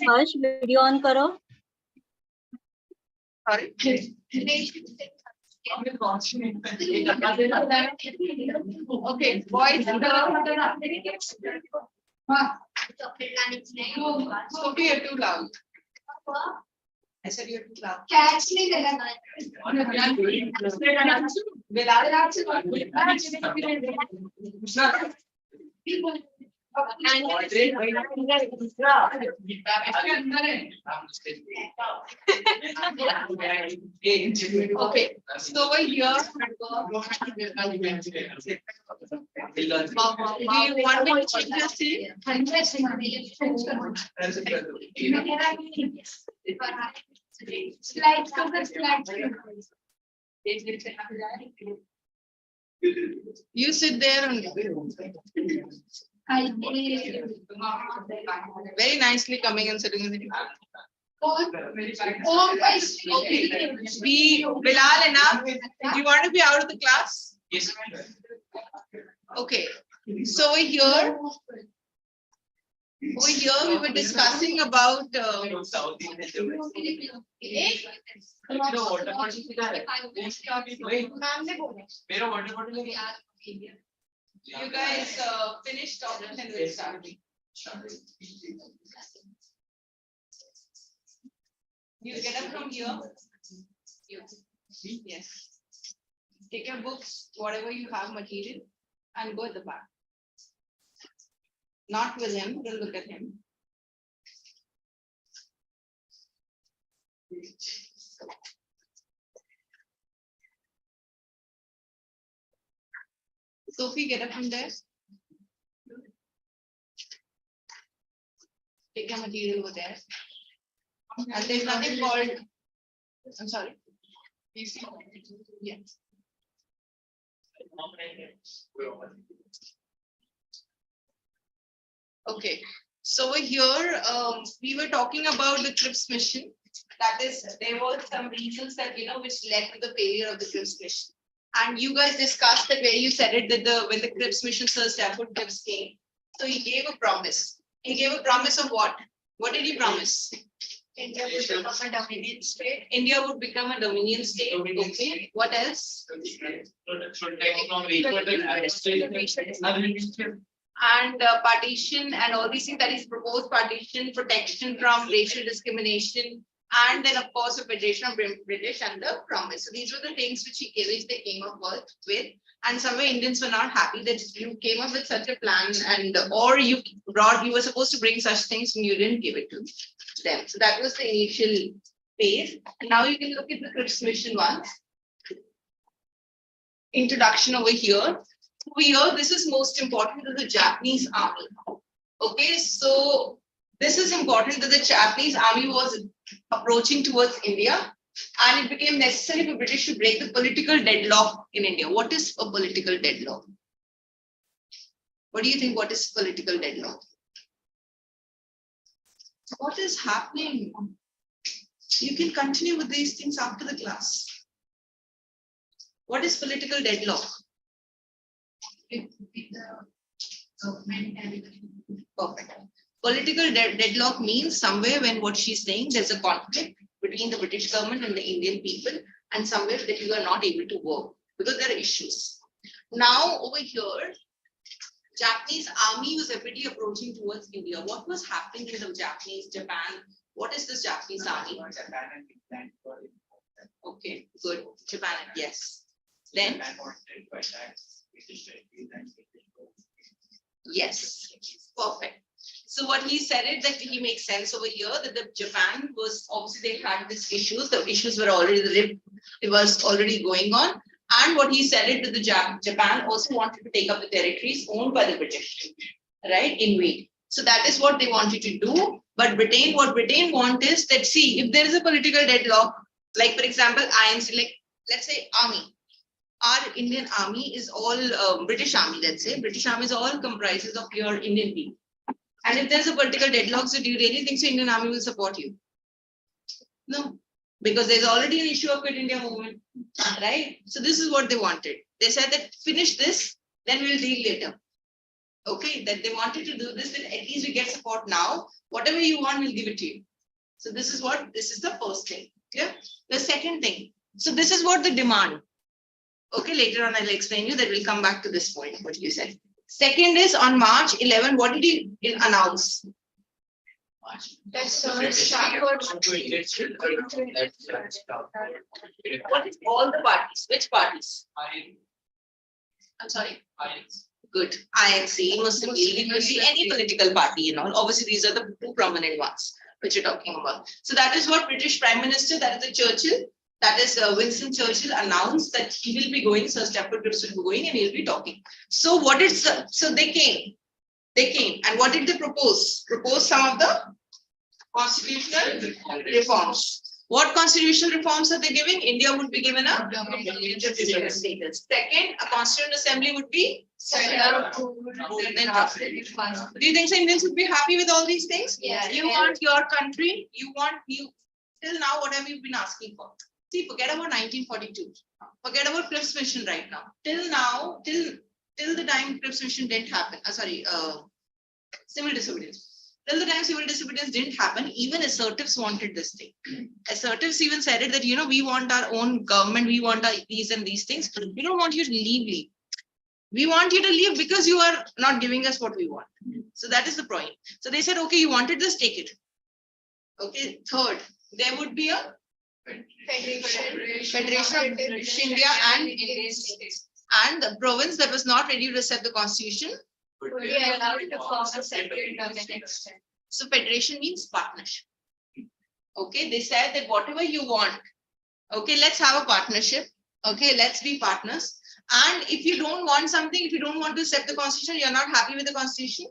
Harsh video on करो. Sorry. Okay, boys. Sophie, you're too loud. I said you're too loud. Catch me the Okay, so over here, do you want me to change your seat? Slide, slide. You sit there only. Very nicely coming and sitting in the Bilal, enough. Do you want to be out of the class? Yes. Okay. So over here we were discussing about you guys finished talking and we'll start. You get up from here. Yes. Take your books, whatever you have material, and go at the back. Not with him, don't look at him. Sophie, get up from there. Take your material over there. And there's nothing called, I'm sorry. Yes. Okay, so over here, we were talking about the CRIPS mission. That is, there were some reasons that, which led to the failure of the CRIPS mission. And you guys discussed that where you said it that when the CRIPS mission, Sir Stafford Cripps came. So he gave a promise. He gave a promise of what? What did he promise? India would become a dominion state. India would become a dominion state. Okay. What else? And partition and all these things, that is proposed partition, protection from racial discrimination, and then of course a federation of British and the promise. So these were the things which they came up with, and somewhere Indians were not happy that you came up with such a plan, and or you were supposed to bring such things and you didn't give it to them. So that was the initial phase. And now you can look at the CRIPS mission once. Introduction over here. This is most important to the Japanese army. Okay, so this is important that the Japanese army was approaching towards India, and it became necessary for British to break the political deadlock in India. What is a political deadlock? What do you think? What is political deadlock? What is happening? You can continue with these things after the class. What is political deadlock? Perfect. Political deadlock means somewhere when what she's saying, there's a conflict between the British government and the Indian people, and somewhere that you are not able to work because there are issues. Now over here, Japanese army was already approaching towards India. What was happening in the Japan? What is this Japanese army? Okay, good. Japan, yes. Then? Yes, perfect. So what he said is that he makes sense over here that the Japan was obviously they had these issues. The issues were already it was already going on. And what he said is that the Japan also wanted to take up the territories owned by the British, right? Invade. So that is what they wanted to do. But what Britain want is that, see, if there is a political deadlock, like for example, let's say army. Our Indian army is all British army, let's say. British army is all comprises of your Indian people. And if there's a political deadlock, so do you really think so Indian army will support you? No. because there's already an issue of Quit India movement, right? So this is what they wanted. They said that finish this, then we'll deal later. Okay, that they wanted to do this, then at least we get support now. Whatever you want, we'll give it to you. So this is the first thing. Yeah. The second thing. So this is what the demand. Okay, later on I'll explain you that. We'll come back to this point, what you said. Second is on March 11, what did he announce? That's start for. What is all the parties? Which parties? I'm sorry. Good. ICSE, Muslim League, any political party, obviously these are the two prominent ones which you're talking about. So that is what British Prime Minister, that is the Churchill, that is Winston Churchill announced that he will be going, Sir Stafford Cripps will be going and he'll be talking. So what is, so they came, and what did they propose? Propose some of the constitutional reforms. What constitutional reforms are they giving? India would be given a status. Second, a constituent assembly would be set up. Do you think so Indians would be happy with all these things? Yeah. You want your country, you till now, what have you been asking for? See, forget about 1942. Forget about Cripps mission right now. Till now, till the time Cripps mission didn't happen. Civil disobedience. Till the time civil disobedience didn't happen, even assertives wanted this thing. Assertives even said it that, we want our own government, we want these and these things. We don't want you to leave. We want you to leave because you are not giving us what we want. So that is the point. So they said, okay, you wanted this, take it. Okay, third, there would be a Federation of British India and the province that was not ready to accept the constitution. We are allowed to form a separate government. So federation means partnership. Okay, they said that whatever you want, okay, let's have a partnership. Okay, let's be partners. And if you don't want something, if you don't want to accept the constitution, you're not happy with the constitution,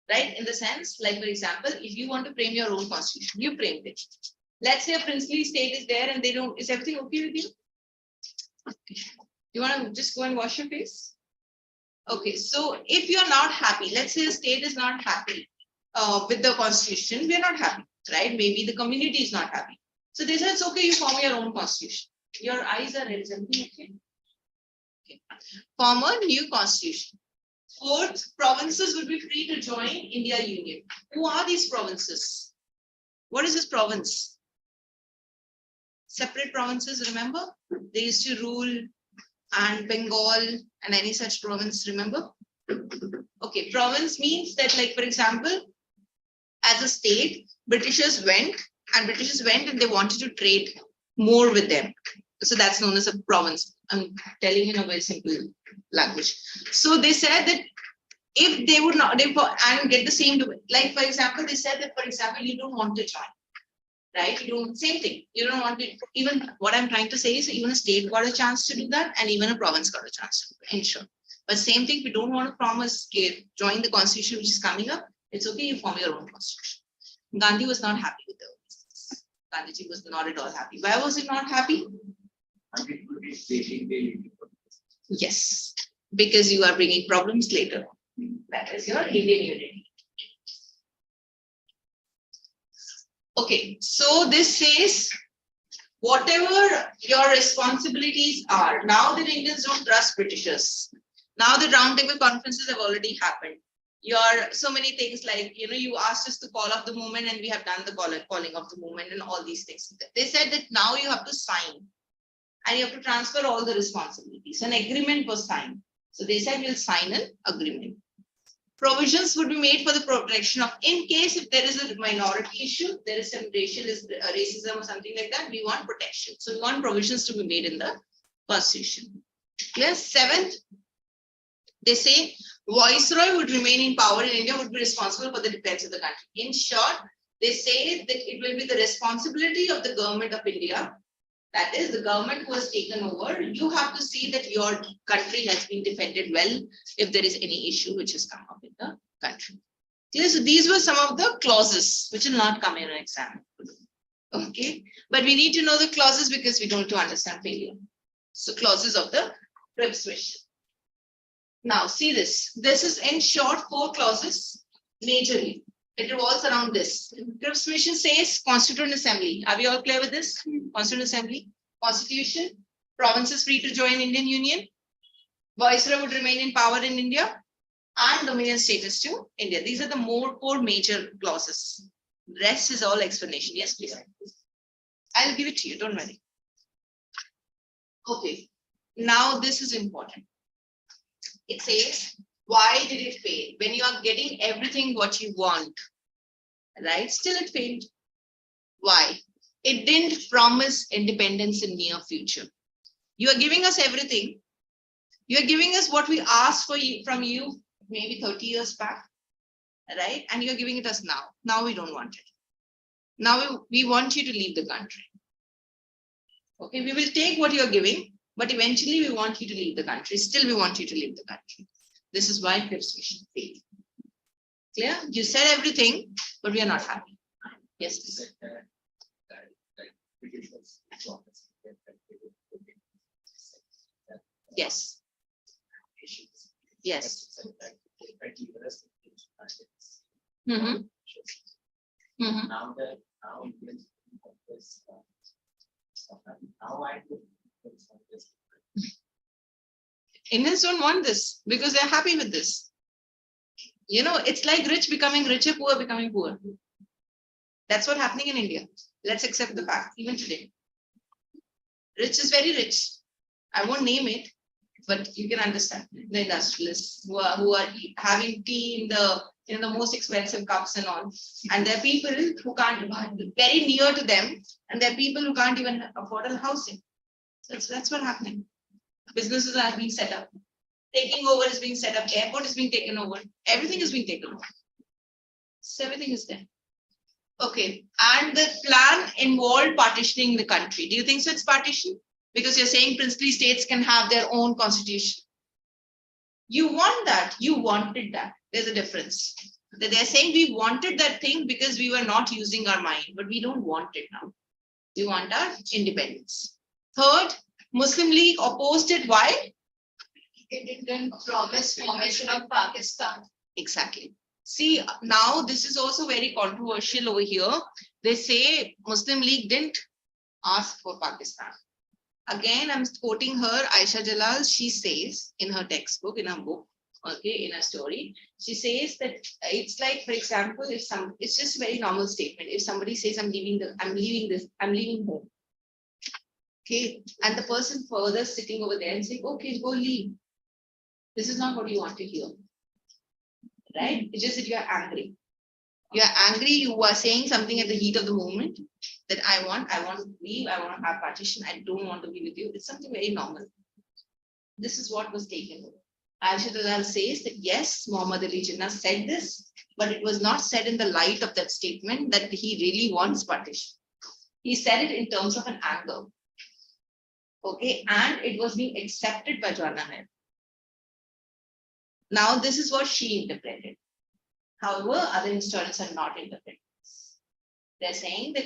right? In the sense, like for example, if you want to frame your own constitution, you framed it. Let's say a princely state is there and they don't, is everything okay with you? Okay. You want to just go and wash your face? Okay, so if you're not happy, let's say a state is not happy with the constitution, we're not happy, right? Maybe the community is not happy. So they said, it's okay, you form your own constitution. Your eyes are red, okay? Form a new constitution. Fourth, provinces will be free to join India Union. Who are these provinces? What is this province? Separate provinces, remember? They used to rule and Bengal and any such province, remember? Okay, province means that, like, for example, as a state, Britishers went and they wanted to trade more with them. So that's known as a province. I'm telling you in a very simple language. So they said that if they would not, and get the same, like, for example, they said that, for example, you don't want to join. Right? You don't, same thing. You don't want to, even what I'm trying to say is even a state got a chance to do that and even a province got a chance to do it, ensure. But same thing, if you don't want to promise, join the constitution which is coming up, it's okay, you form your own constitution. Gandhi was not happy with this. Gandhiji was not at all happy. Why was he not happy? Yes, because you are bringing problems later. That is your Indian unity. Okay, so this says whatever your responsibilities are, now that Indians don't trust Britishers, now the roundtable conferences have already happened. So many things like, you asked us to call off the movement and we have done the calling of the movement and all these things. They said that now you have to sign and you have to transfer all the responsibilities. An agreement was signed. So they said we'll sign an agreement. Provisions would be made for the protection of, in case if there is a minority issue, there is some racism or something like that, we want protection. So we want provisions to be made in the constitution. Yes, seventh, they say Viceroy would remain in power in India, would be responsible for the defense of the country. In short, they say that it will be the responsibility of the government of India, that is the government who has taken over. You have to see that your country has been defended well if there is any issue which has come up in the country. Yes, so these were some of the clauses which will not come in an exam. Okay, but we need to know the clauses because we don't to understand failure. So clauses of the Cripps mission. Now see this. This is in short 4 clauses majorly. It revolves around this. Cripps mission says Constituent Assembly. Are we all clear with this? Constituent Assembly, Constitution, provinces free to join Indian Union, Viceroy would remain in power in India, and dominion status to India. These are the four major clauses. Rest is all explanation. Yes, please. I'll give it to you. Don't worry. Okay. Now this is important. It says, why did it fail? When you are getting everything what you want, right? Still it failed. Why? It didn't promise independence in near future. You are giving us everything. You are giving us what we asked for you, from you maybe 30 years back, right? And you're giving it us now. Now we don't want it. Now we want you to leave the country. Okay, we will take what you're giving, but eventually we want you to leave the country. Still, we want you to leave the country. This is why Cripps mission failed. Clear? You said everything, but we are not happy. Yes, please. Yes. Yes. Mm-hmm. Mm-hmm. Indians don't want this because they're happy with this. You know, it's like rich becoming richer, poor becoming poor. That's what's happening in India. Let's accept the fact, even today. Rich is very rich. I won't name it, but you can understand the industrialists who are having tea in the most expensive cups and all. And there are people who can't, very near to them, and there are people who can't even afford a housing. So that's what's happening. Businesses are being set up. Taking over is being set up. Airport is being taken over. Everything is being taken over. So everything is there. Okay. And the plan involved partitioning the country. Do you think so it's partition? Because you're saying princely states can have their own constitution. You want that. You wanted that. There's a difference. They're saying we wanted that thing because we were not using our mind, but we don't want it now. We want our independence. Third, Muslim League opposed it. Why? It didn't promise formation of Pakistan. Exactly. See, now this is also very controversial over here. They say Muslim League didn't ask for Pakistan. Again, I'm quoting her, Aisha Jalal. She says in her textbook, in her book, okay, in a story, she says that it's like, for example, it's just a very normal statement. If somebody says, I'm leaving home. Okay, and the person further sitting over there and saying, okay, go leave. This is not what you want to hear, right? It's just that you are angry. You are angry. You are saying something at the heat of the moment that I want to leave. I want to have partition. I don't want to be with you. It's something very normal. This is what was taken over. Aisha Dalal says that yes, Muhammad Ali Jinnah said this, but it was not said in the light of that statement that he really wants partition. He said it in terms of an anger. Okay, and it was being accepted by Jawaharlal Nehru. Now, this is what she interpreted. However, other historians are not interpreting this. They're saying that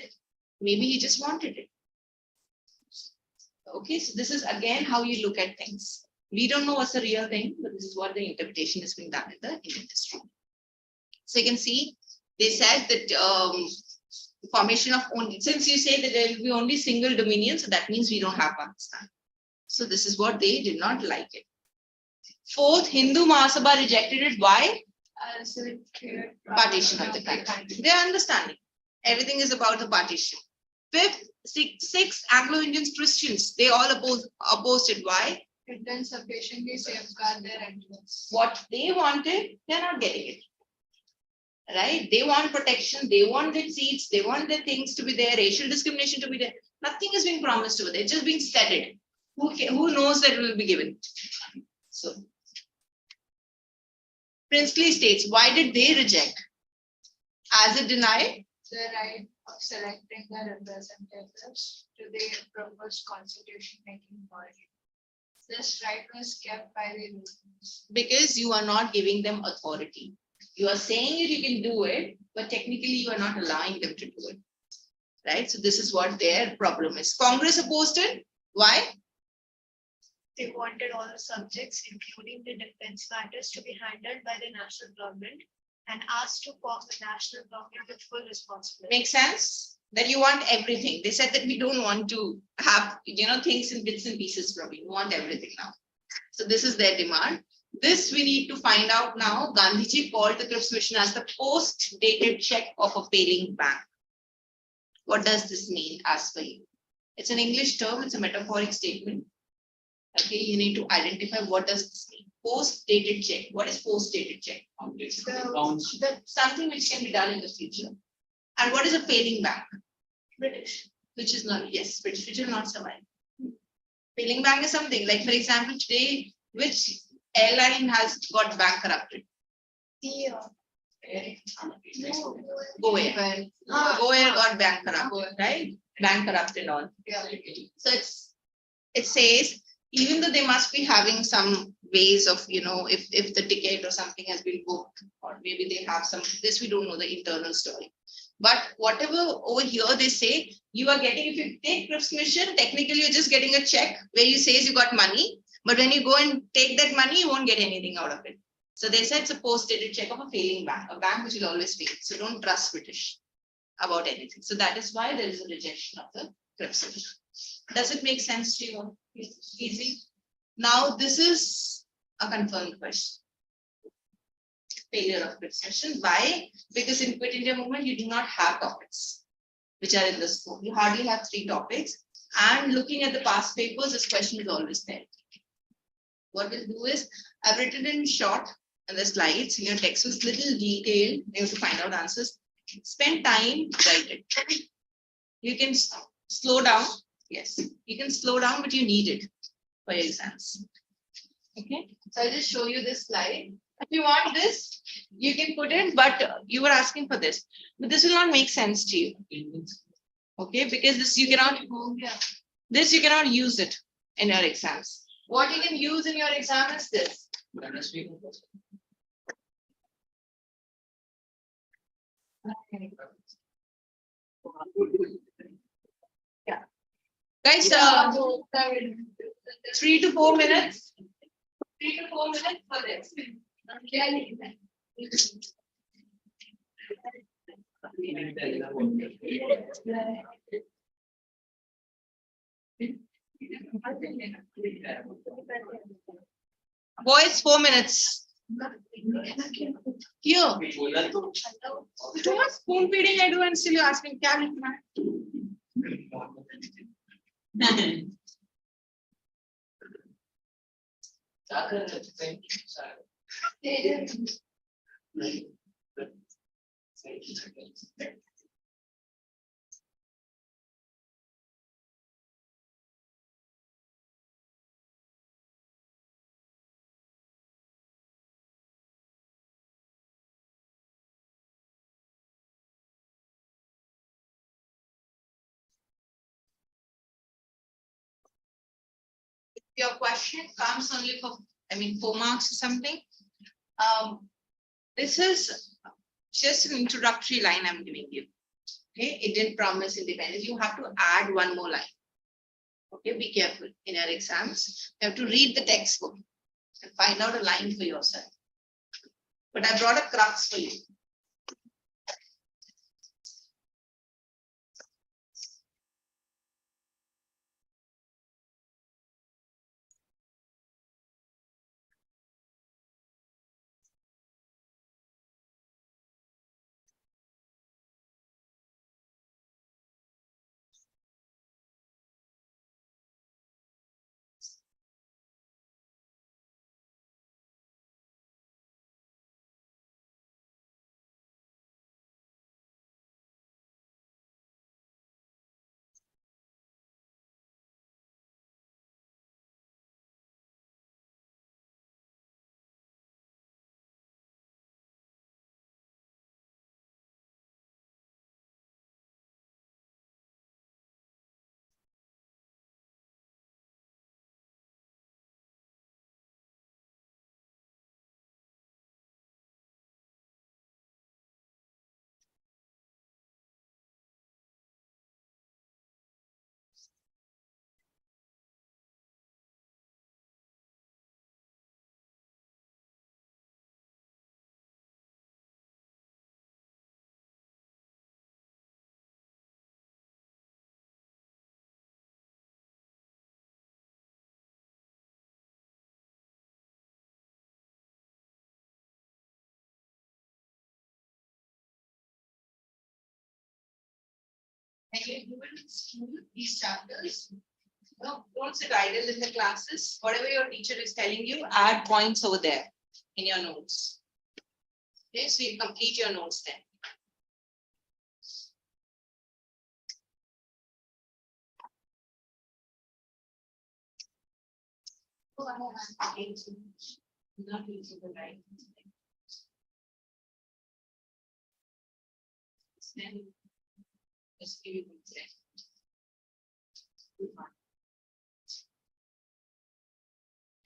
maybe he just wanted it. Okay, so this is again how you look at things. We don't know what's the real thing, but this is what the interpretation is being done in the Indian history. So you can see, they said that formation of only, since you say that there will be only single dominion, so that means we don't have Pakistan. So this is what they did not like it. Fourth, Hindu Mahasabha rejected it. Why? Partition of the country. They are understanding. Everything is about the partition. Fifth, sixth, Anglo-Indians, Christians, they all opposed it. Why? It didn't sufficiently safeguard their interests. What they wanted, they're not getting it. Right? They want protection, they want their seats, they want their things to be there, racial discrimination to be there. Nothing is being promised over there, it's just being steaded. Who knows that it will be given? So, princely states, why did they reject? As it denied the right of selecting the representatives to the proposed constitution making body. This right was kept by the rulers. Because you are not giving them authority. You are saying it, you can do it, but technically you are not allowing them to do it. Right? So this is what their problem is. Congress opposed it. Why? They wanted all the subjects, including the defense matters, to be handled by the national government and asked to form a national government with full responsibility. Make sense? That you want everything. They said that we don't want to have, things in bits and pieces from you. We want everything now. So this is their demand. This we need to find out now. Gandhiji called the Cripps mission as the post-dated check of a failing bank. What does this mean as per you? It's an English term. It's a metaphoric statement. Okay, you need to identify what does this mean. Post-dated check. What is post-dated check? Something which can be done in the future. And what is a failing bank? British, which is not, yes, British, which will not survive. Failing bank is something like, for example, today, which airline has got bankrupted? Go Air. Go Air got bankrupt, right? Bankrupt and all. So it says, even though they must be having some ways of, if the ticket or something has been booked, or maybe they have some, this we don't know the internal story. But whatever over here they say, you are getting, if you take Cripps mission, technically you're just getting a check where you says you got money, but when you go and take that money, you won't get anything out of it. So they said it's a post-dated check of a failing bank, a bank which will always fail. So don't trust British about anything. So that is why there is a rejection of the Cripps mission. Does it make sense to you? Easy. Now this is a confirmed question. Failure of Cripps mission. Why? Because in Quit India movement, you do not have topics which are in the scope. You hardly have 3 topics. And looking at the past papers, this question is always there. What we'll do is, I've written in short and the slides in your text was little detailed. You have to find out answers. Spend time, write it. You can slow down. Yes, you can slow down, but you need it for your exams. Okay, so I'll just show you this slide. If you want this, you can put it, but you were asking for this. But this will not make sense to you. Okay, because this you cannot use it in your exams. What you can use in your exam is this. Yeah. Guys, 3 to 4 minutes. 3 to 4 minutes for this. Boys, 4 minutes. Here. Too much spoon feeding I do and still you're asking can your question comes only for, 4 marks or something. This is just an introductory line I'm giving you. Okay, it didn't promise independence. You have to add one more line. Okay, be careful in your exams. You have to read the textbook and find out a line for yourself. But I brought a crux for you. And you do it in school, these chapters. No, don't sit idle in the classes. Whatever your teacher is telling you, add points over there in your notes. Okay, so you complete your notes then. Not using the right. Then just give it a check.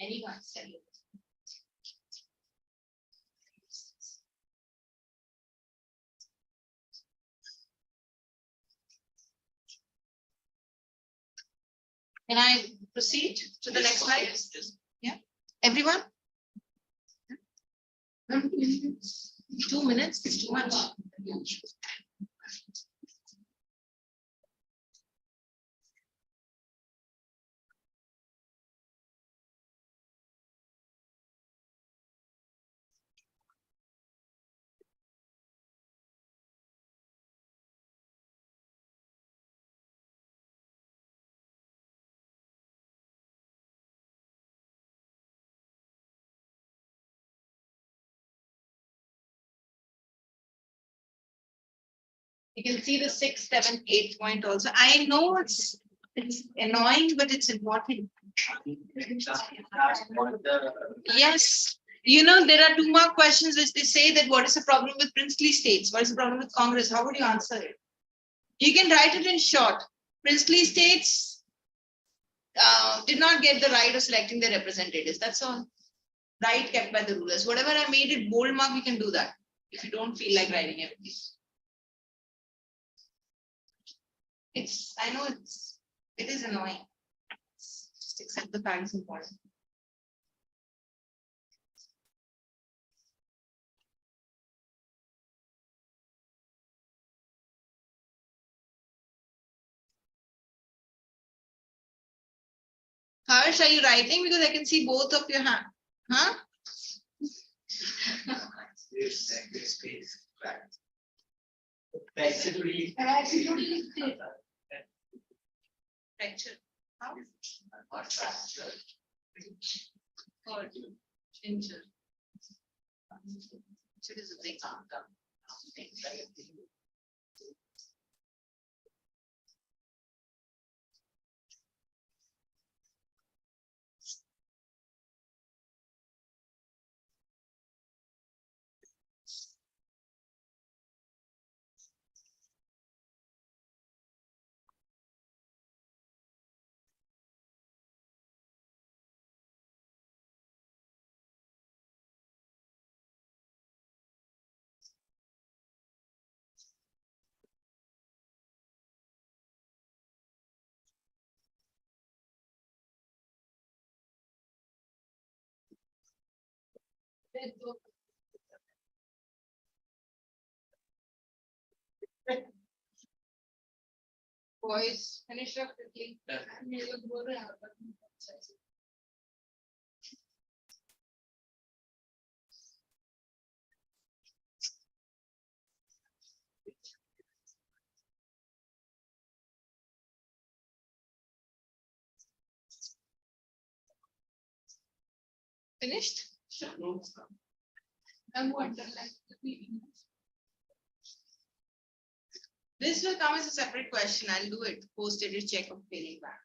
Anyone tell you? Can I proceed to the next slide? Yeah, everyone? 2 minutes is too much. You can see the 6, 7, 8 point also. I know it's annoying, but it's important. Yes. You know, there are 2 more questions which they say that what is the problem with princely states? What is the problem with Congress? How would you answer it? You can write it in short. Princely states did not get the right of selecting their representatives. That's all. Right kept by the rulers. Whatever I made it bold mark, you can do that if you don't feel like writing everything. I know it is annoying. Just accept the fact it's important. Harsh, are you writing? Because I can see both of your hands. Huh? Fracture. How? Or fracture. Or injured. So it is a big outcome. Boys, finish up quickly. Finished? I'm wondering. This will come as a separate question. I'll do it. Post-edit check of failing back.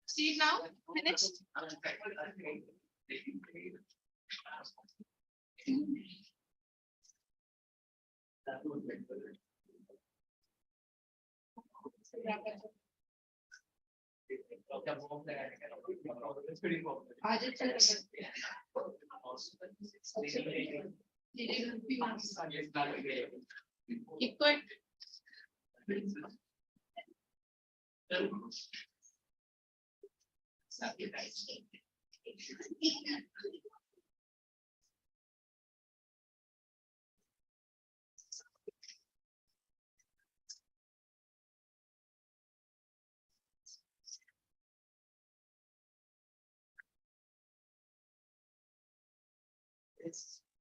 See it now? Finished? Keep quiet.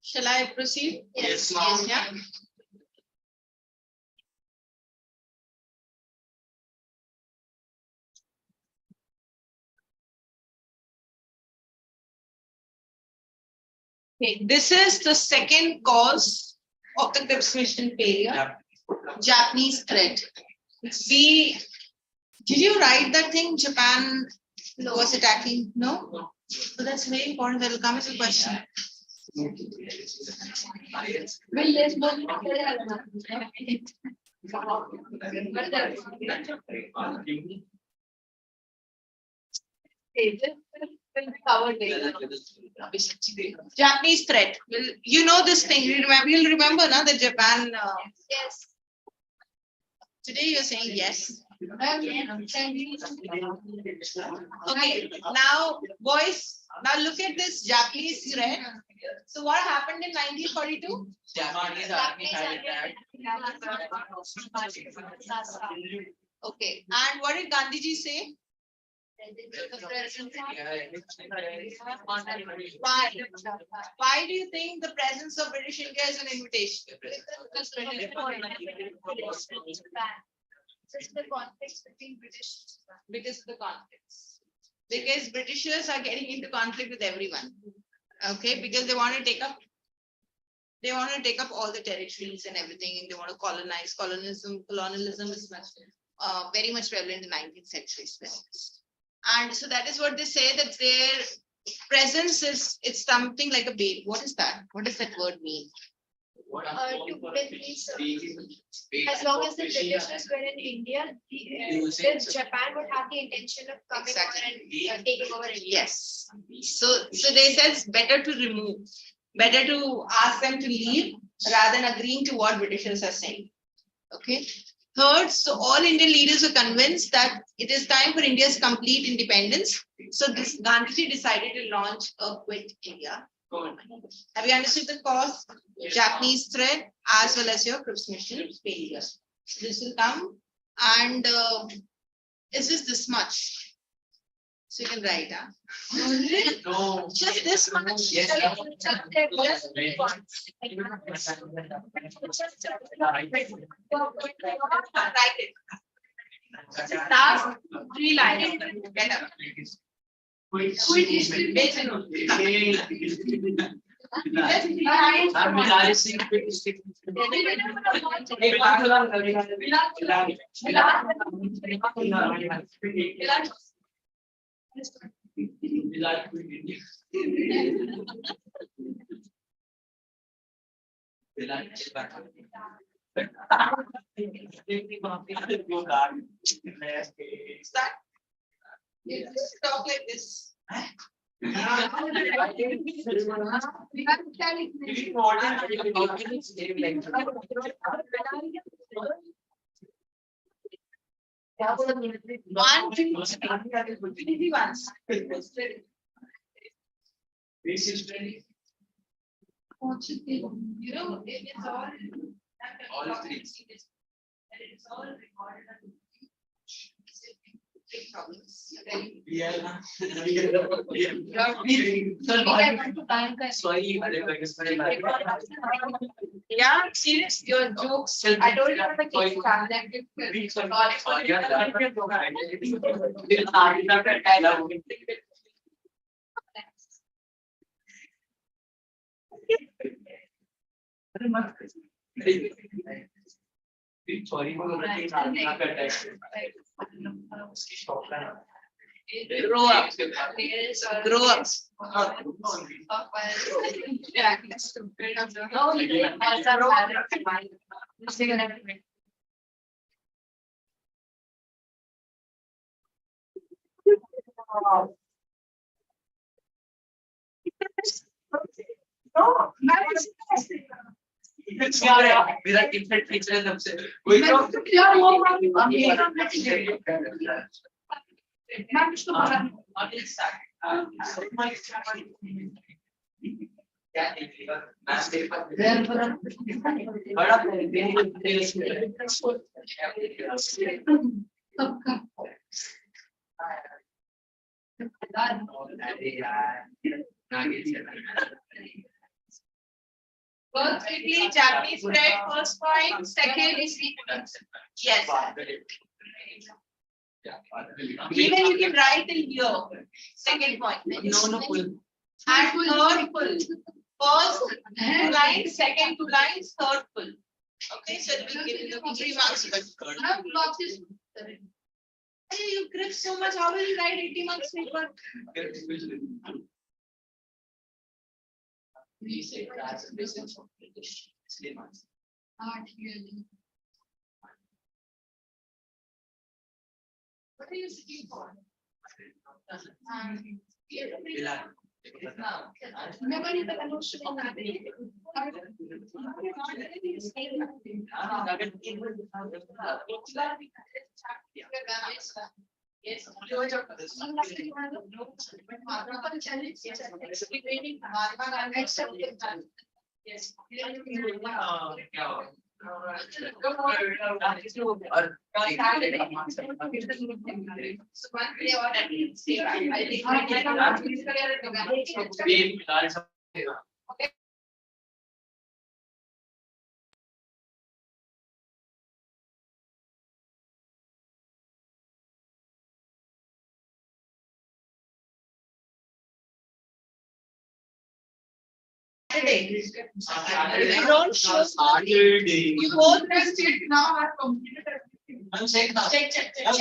Shall I proceed? Yes, Yes, yeah. Okay, this is the second cause of the Cripps mission failure. Japanese threat. Did you write that thing? Japan was attacking? No? So that's very important. That will come as a question. Japanese threat. Well, you know this thing. You'll remember now that Japan. Yes. Today you're saying yes. Okay. Now, boys. Now look at this Japanese threat. So what happened in 1942? Japanese army had attacked. Okay. And what did Gandhiji say? Why do you think the presence of British India is an invitation? Just the conflicts between British and Japan. Because of the conflicts. Because Britishers are getting into conflict with everyone. Okay, because they want to take up all the territories and everything, and they want to colonize. Colonialism is much very much prevalent in the 19th century especially. And so that is what they say, that their presence it's something like a babe. What is that? What does that word mean? To win peace. As long as the Britishers were in India, Japan would have the intention of coming over and taking over India. Yes. So they said it's better to remove, better to ask them to leave rather than agreeing to what Britishers are saying. Okay. Third, so all Indian leaders were convinced that it is time for India's complete independence. So this Gandhiji decided to launch a Quit India. Have you understood the cause? Japanese threat as well as your Cripps mission failure. This will come, and is this much? So you can write, huh? No. Just this much. Yes. Write it. Task 3 lines. Get up. Start. Talk like this. One, two, three ones. You know, it's all three. It's all recorded. Big problems. Yeah, serious. Your jokes. I told you about Sorry, Grow up. Grow up. मेरा tiffin teacher है सबसे कोई तो क्या वो First, quickly, Japanese bread, first point. Second is yes. Even you can write in here. Second point. no full. And third full. First 2 lines, second 2 lines, third full. Okay, so we give you 3 marks. Hey, you grip so much. How will you write 80 marks paper? We say that's a business of British. What are you sitting for? Nobody but emotional. Yes. If you don't show, you both have check now. I've completed everything. I'm saying now. Check. I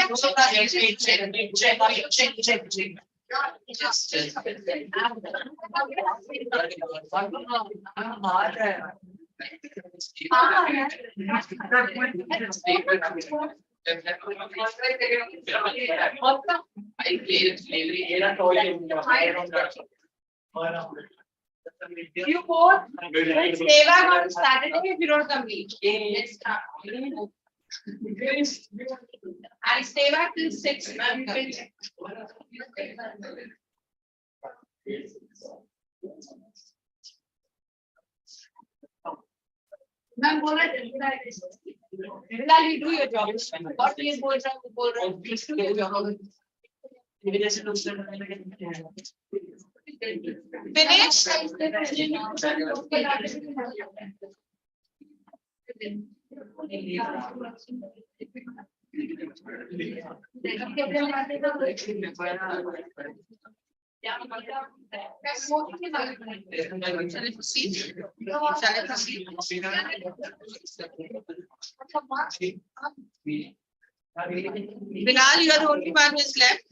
played slavery. You both will stay back on Saturday if you don't complete. And stay back till 6. Ma'am. Ma'am, you do your job. What is please do your job. Finish. Bilal, you are the only one who is left.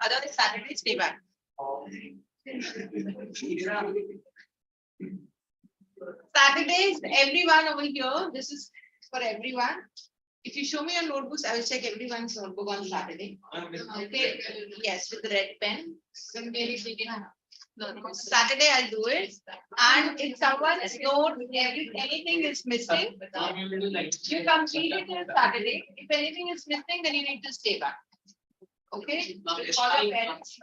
Otherwise, Saturday, stay back. Saturdays, everyone over here. This is for everyone. If you show me your notebooks, I will check everyone's notebook on Saturday. Okay. Yes, with the red pen. No, Saturday I'll do it. And if someone's note, anything is missing, you complete it on Saturday. If anything is missing, then you need to stay back. Okay? Call your parents.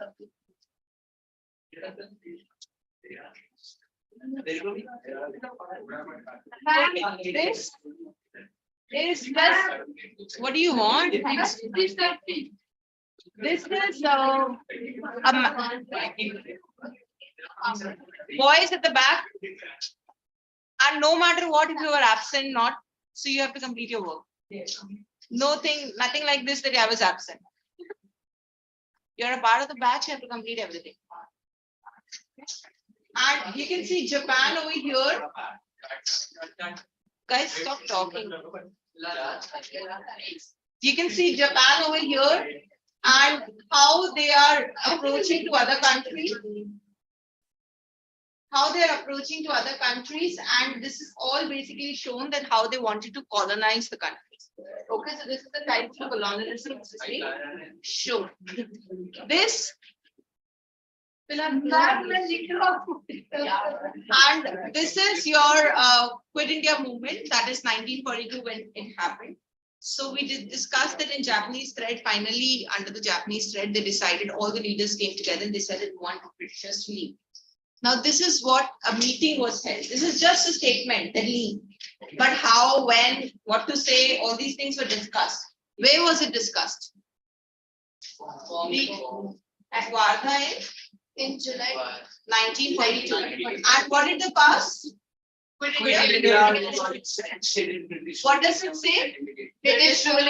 This is just, what do you want? This is boys at the back, and no matter what, if you are absent, not, so you have to complete your work. Nothing like this that I was absent. You're a part of the batch, you have to complete everything. And you can see Japan over here. Guys, stop talking. You can see Japan over here and how they are approaching to other countries. How they are approaching to other countries, and this is all basically shown that how they wanted to colonize the countries. Okay, so this is the type of colonialism being shown. This and this is your Quit India movement, that is 1942 when it happened. So we did discuss that in Japanese thread. Finally, under the Japanese thread, they decided, all the leaders came together and they said they want Britishers to leave. Now, this is what a meeting was held. This is just a statement that leave. But how, when, what to say, all these things were discussed. Where was it discussed? At Wardha In July. 1942. And what did they pass? Quit India. What does it say? British rule.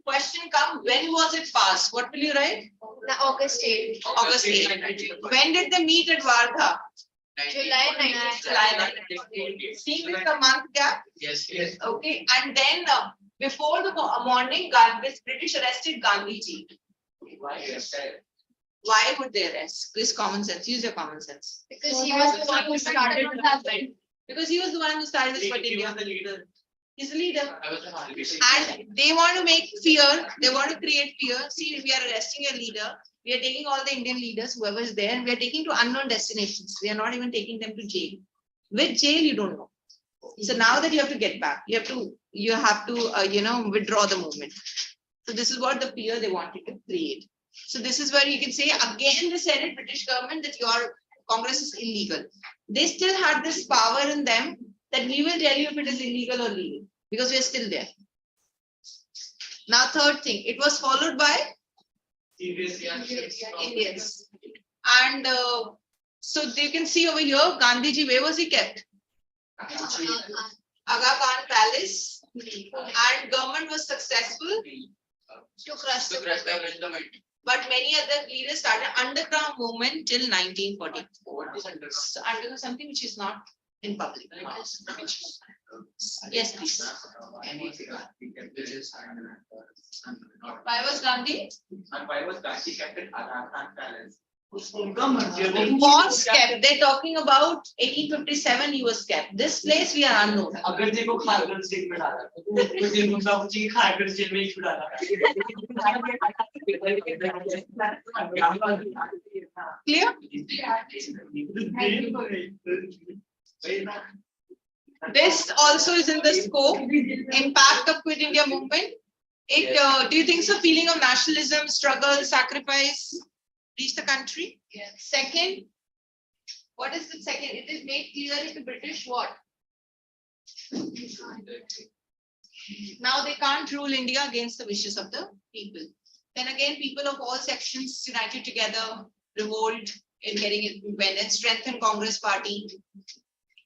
Question come, when was it passed? What will you write? August 8. August 8. When did they meet at Wardha? July 9. July 9. See with the month gap? Yes. Okay, and then before the morning, this British arrested Gandhiji. Why would they arrest? This common sense. Use your common sense. Because he was the one who started the Because he was the one who started this Quit India. He's the leader. I was the And they want to make fear. They want to create fear. See, we are arresting a leader. We are taking all the Indian leaders, whoever is there, and we are taking to unknown destinations. We are not even taking them to jail. With jail, you don't know. So now that you have to get back, you have to withdraw the movement. So this is what the fear they wanted to create. So this is where you can say again, they said in British government that your Congress is illegal. They still had this power in them that we will tell you if it is illegal or legal because we are still there. Now, third thing, it was followed by Indians. And so you can see over here, Gandhiji, where was he kept? Aga Khan Palace. And government was successful to crush the movement. But many other leaders started underground movement till 1944. So underground something which is not in public. Yes, please. Why was Gandhi? Why was Gandhi kept in Aga Khan Palace? Was kept. They're talking about 1857 he was kept. This place we are unknown. अगर देखो Kharghar jail में डाला तो मुझे मुद्दा पूछी कि Kharghar jail में क्यों डाला Clear? This also is in the scope. Impact of Quit India movement. It do you think so? Feeling of nationalism, struggle, sacrifice reach the country? Yes. Second, what is the second? It is made clear to British what? Now they can't rule India against the wishes of the people. Then again, people of all sections united together, revolt in getting it independent, strengthen Congress party.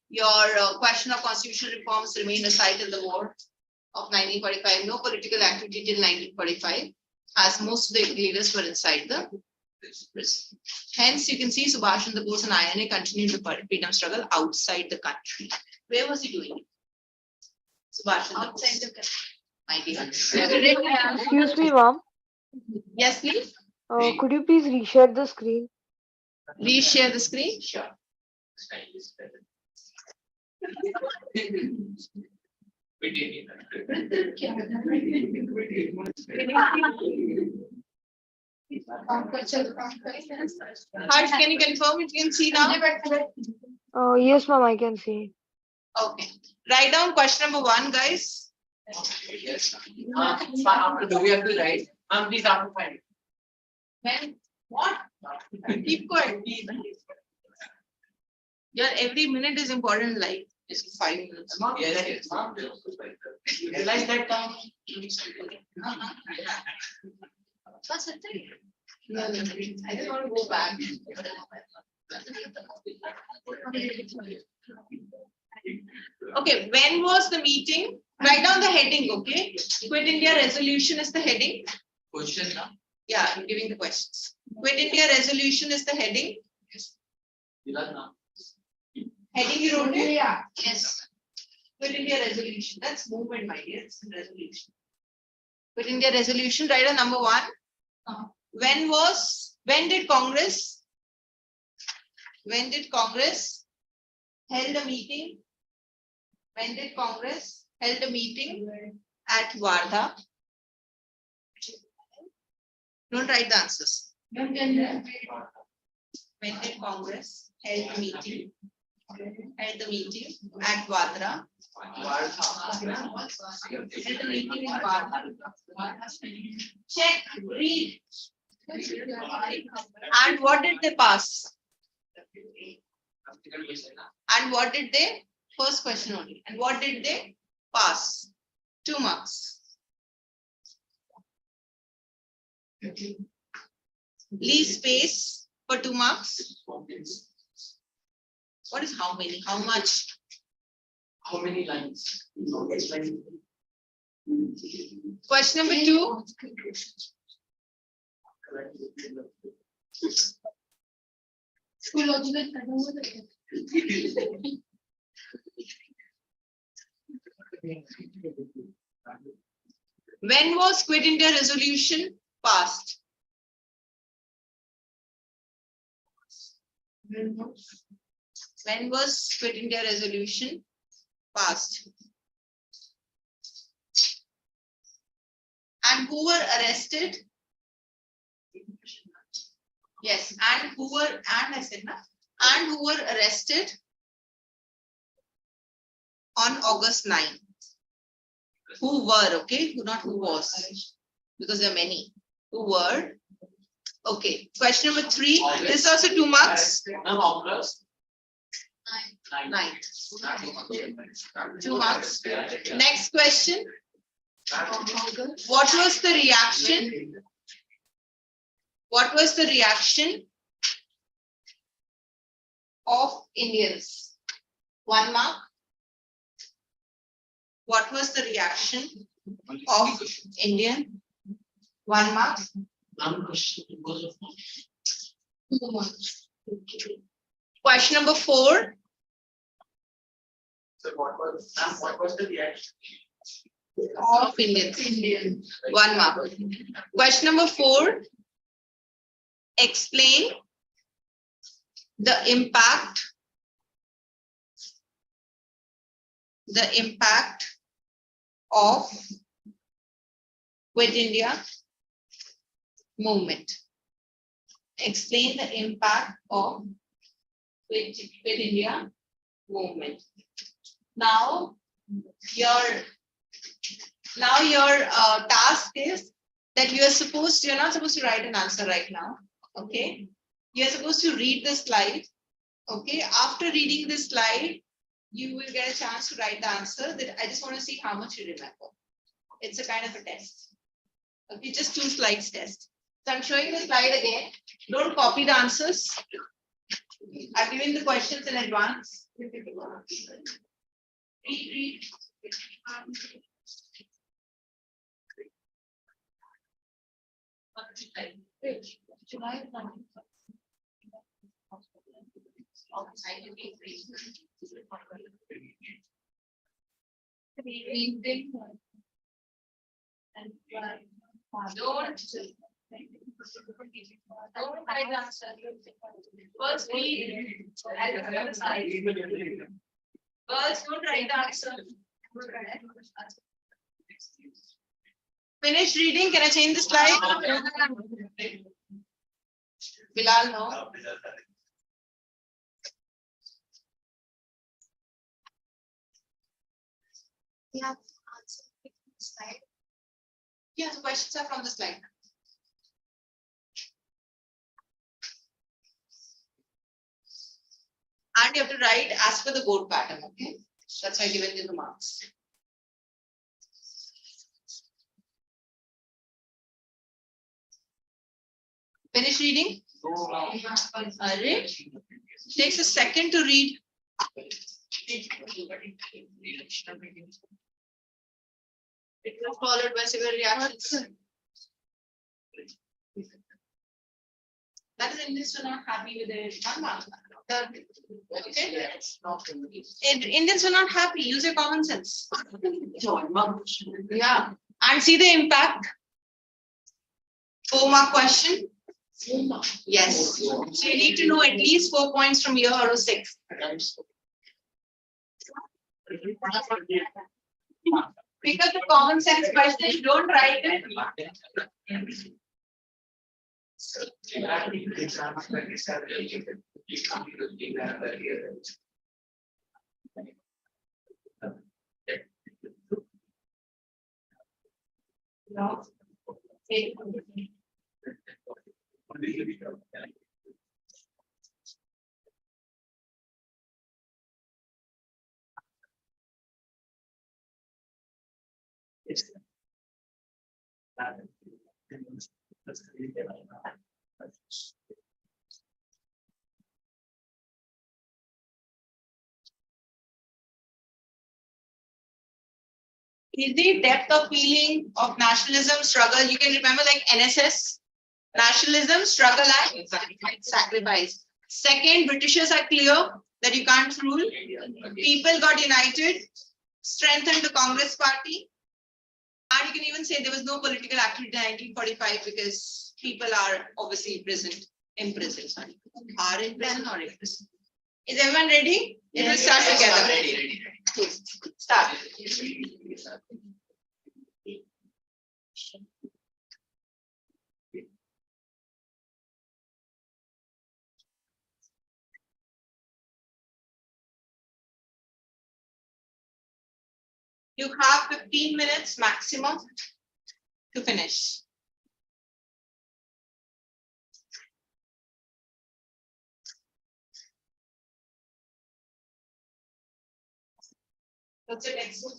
Your question of constitutional reforms remained aside till the war of 1945. No political activity till 1945, as most of the leaders were inside the prison. Hence, you can see Subhash Chandra Bose and INA continued the freedom struggle outside the country. Where was he doing it? Subhash Chandra Bose. Outside the country. Mighty country. Excuse me, ma'am. Yes, please. Could you please reshare the screen? Reshare the screen. Sure. Harsh, can you confirm it? You can see now? Yes, ma'am, I can see. Okay. Write down question number 1, guys. Yes. Do we have to write? Please have to find. When? What? Keep quiet. Your every minute is important in life. It's 5 minutes. Yes. Realize that time. No, I just want to go back. Okay, when was the meeting? Write down the heading, okay? Quit India resolution is the heading. Question now. Yeah, I'm giving the questions. Quit India resolution is the heading. Heading you wrote it? Yeah. Yes. Quit India resolution. That's movement, my dear. It's a resolution. Quit India resolution, write a number 1. When did Congress held a meeting? When did Congress held a meeting at Wardha? Don't write the answers. When did Congress held the meeting? At Wardha. Held the meeting in Wardha. Check, read. And what did they pass? And what did they? First question only. And what did they pass? 2 marks. Leave space for 2 marks. What is how many? How much? How many lines? Question number 2. When was Quit India resolution passed? When was Quit India resolution passed? And who were arrested? Yes, and who were arrested on August 9? Who were, okay? Not who was, because there are many. Who were? Okay. Question number 3. This is also 2 marks. 9. 2 marks. Next question. What was the reaction? What was the reaction of Indians? 1 mark. What was the reaction of Indian? 1 mark. 2 marks. Question number 4. So what was the reaction of Indians? 1 mark. Question number 4. Explain the impact of Quit India movement. Explain the impact of Quit India movement. Now your task is that you're not supposed to write an answer right now. Okay, you're supposed to read the slide. Okay, after reading this slide, you will get a chance to write the answer. That I just want to see how much you remember. It's a kind of a test. Okay, just 2 slides test. So I'm showing the slide again. Don't copy the answers. I'm giving the questions in advance. Read. Don't write the answer. First read. First, don't write the answer. Finish reading. Can I change the slide? Bilal, no. We have answered the slide. Yeah, the questions are from the slide. And you have to write as per the board pattern, okay? That's why I given you the marks. Finish reading? Array. Takes a second to read. It was followed by severe reactions. That is Indians were not happy with the Mahatma. Okay. Indians were not happy. Use your common sense. Yeah. And see the impact. 4-mark question. Yes. So you need to know at least 4 points from here or 6. Pick up the common sense question. Don't write it. No. Okay. Is the depth of feeling of nationalism struggle? You can remember like NSS, nationalism, struggle and sacrifice. Second, Britishers are clear that you can't rule. People got united, strengthened the Congress party. And you can even say there was no political activity in 1945 because people are obviously imprisoned, sorry. Are in prison or in prison. Is everyone ready? It will start together. Ready. Please, start. You have 15 minutes maximum to finish. What's the next one?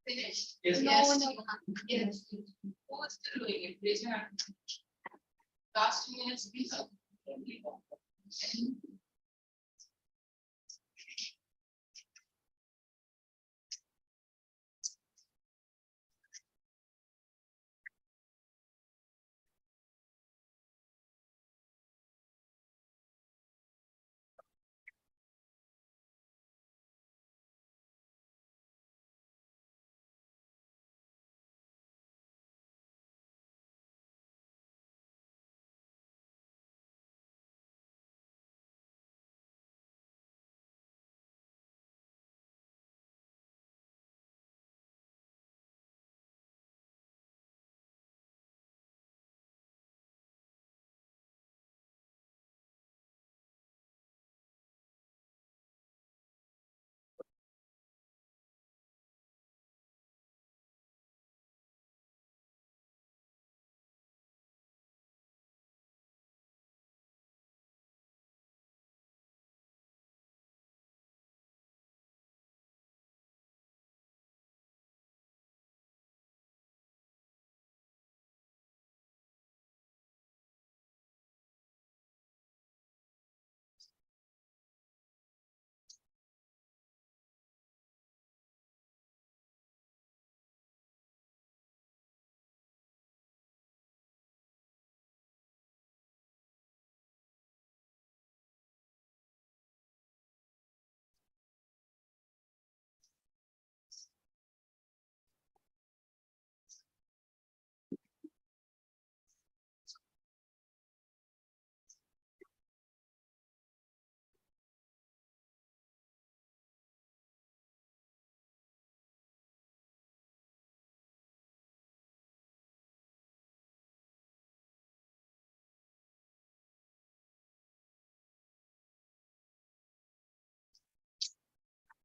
Finished? Yes. No, Yes. no. Yes. Who is still doing it? Raise your hand. Last 2 minutes, please.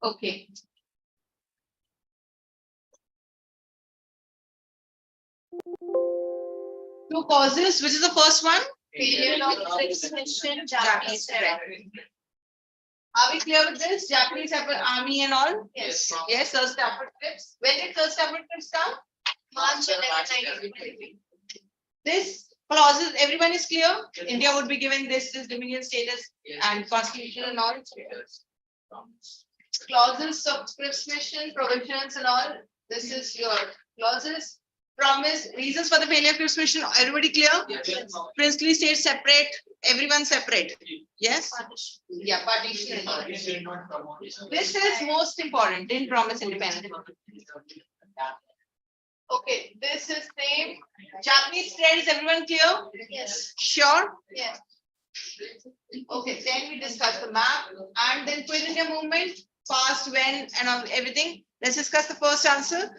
Okay. Two causes, which is the first one? Failure of expression, Japanese threat. Are we clear with this? Japanese army and all? Yes. Yes, Sir Stafford Cripps. When did Sir Stafford Cripps come? March 11, 1923. This clauses, everyone is clear? Yes. India would be given this dominion status and constitution and all. Clauses, subscription, provisions and all. This is your clauses. Promise, reasons for the failure of Cripps mission. Everybody clear? Yes. Princely states separate, everyone separate. Yes? Partition. Yeah, partition and all. This is most important, didn't promise independence. Okay, this is same. Japanese trade, is everyone clear? Yes. Sure? Yes. Okay, then we discuss the map and then Quit India movement, past, when and all, everything. Let's discuss the first answer.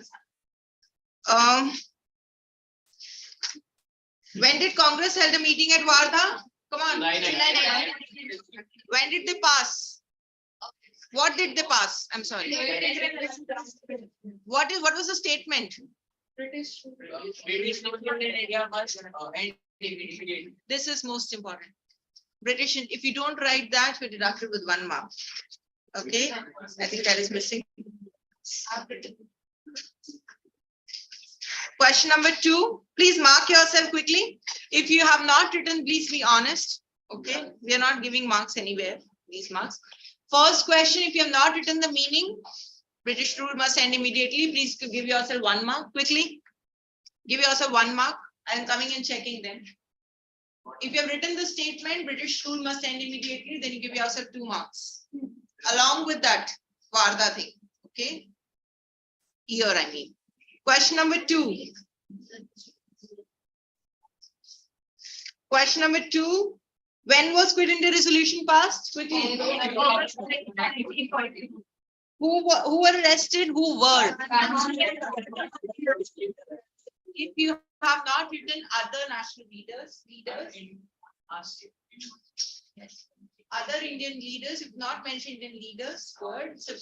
When did Congress held a meeting at Wardha? Come on. When did they pass? What did they pass? I'm sorry. What was the statement? British. This is most important. British, if you don't write that, we deduct it with 1 mark. Okay, I think that is missing. Question number 2, please mark yourself quickly. If you have not written, please be honest. Okay, we are not giving marks anywhere, these marks. First question, if you have not written the meaning, British rule must end immediately. Please give yourself 1 mark quickly. Give yourself 1 mark. I am coming and checking them. If you have written the statement, British rule must end immediately, then you give yourself 2 marks. Along with that, Wardha thing. Okay. Year, I mean. Question number 2. Question number 2. When was Quit India resolution passed? Quickly. Who were arrested? Who were? If you have not written other national leaders, other Indian leaders, if not mentioned Indian leaders, words. 1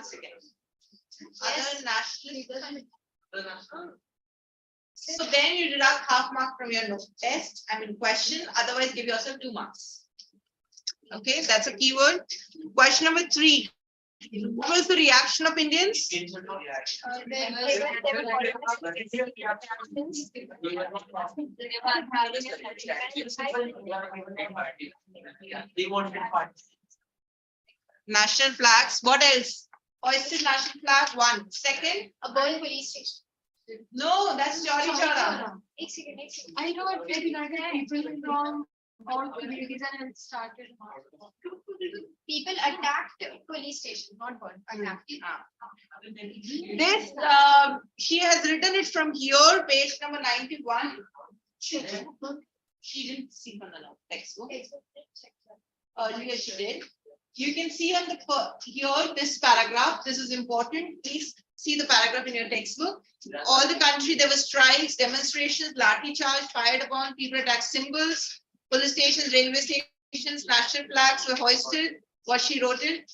second. Other national leaders. So then you deduct half mark from your test, question, otherwise give yourself 2 marks. Okay, that's a keyword. Question number 3. What was the reaction of Indians? They were They wanted part. National flags. What else? Hoisted national flag. One. Second. a burn police station. No, that's Chori Chora. Ek second. I know it very people from all communities and it started. People attacked police station, not burned. Attacked. This, she has written it from here, page number 91. She didn't see from the textbook. Earlier she did. You can see on the here this paragraph. This is important. Please see the paragraph in your textbook. All the country there were strikes, demonstrations, lathi charge, fired upon, people attacked symbols, police stations, railway stations, national flags were hoisted. What she wrote it.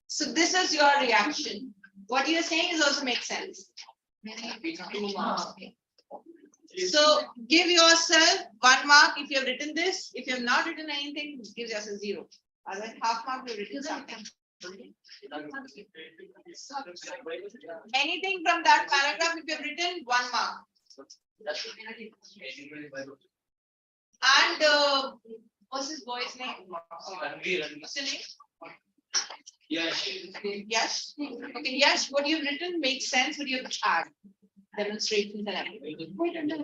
So this is your reaction. What you are saying is also makes sense. So give yourself 1 mark if you have written this. If you have not written anything, give yourself 0. Otherwise, half mark you have written something. Anything from that paragraph, if you have written 1 mark. And what's his boy's name? What's the name? Yes. Yes. Okay, yes, what you've written makes sense, what you've add. Demonstrations and everything.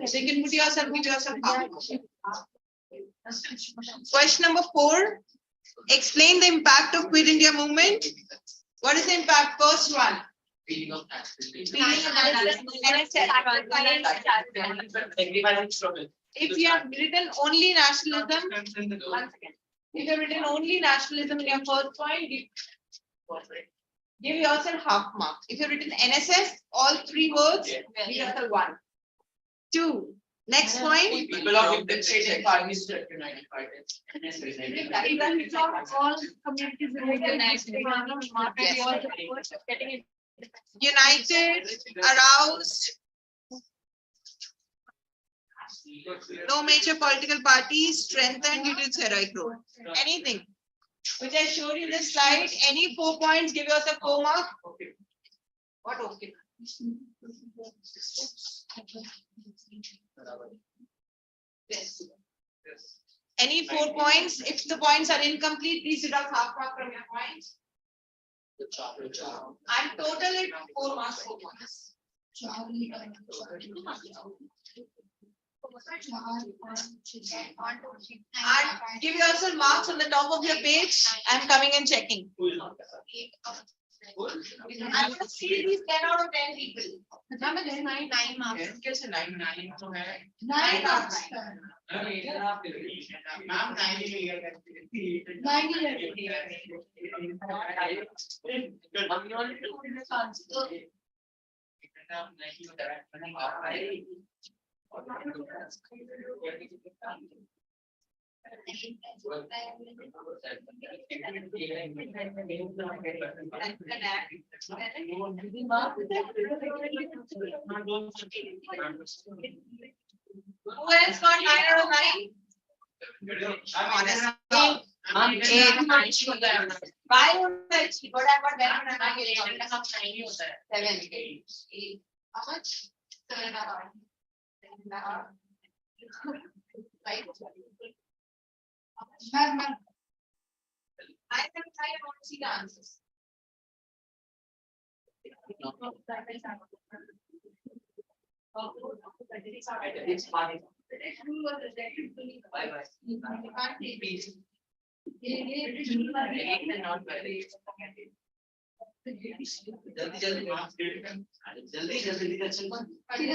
So you can put yourself, give yourself half. Question number 4. Explain the impact of Quit India movement. What is the impact? First one. Feeling of If you have written only nationalism, once again. If you have written only nationalism in your first point, give yourself half mark. If you have written NSS, all 3 words, give yourself 1. 2. Next point. People of demonstrating parties to united parties. All communities United, aroused, no major political parties, strengthened due to its heroic role. Anything which I showed you in this slide, any 4 points, give yourself 4 marks. What okay? Yes. Any 4 points, if the points are incomplete, please deduct half mark from your points. And total it 4 marks, 4 points. And give yourself marks on the top of your page. I'm coming and checking. I want to see these 10 out of 10 people. 9 marks. कैसे 9 तो है 9 marks. Ma'am 9 ही लिया करती है 9 ही रहती है. हम ये वाले Who else got 9 out of 9? I'm honest. हम 8 होता है Why would I cheat? But I got 9 out of 9. 9 होता है 7, 8. How much? 7.5. 7.5. Right. Ma'am. I can try to see the answers. It's fine. Not very. जल्दी किधर जाऊँ? अरे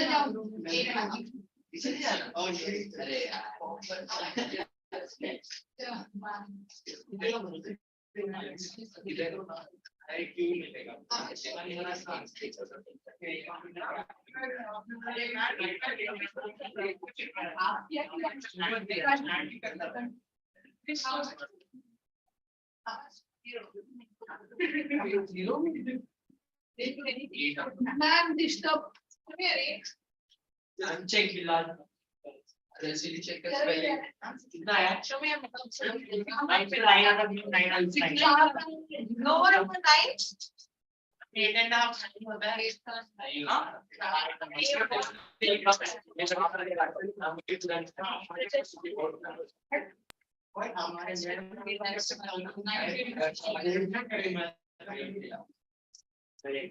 Ma'am, disturb. check Actually, check the spelling. कितना है? Nine पे line आता है, nine out of nine. Lower of the 9. 8.5 होता है. हाँ? Okay,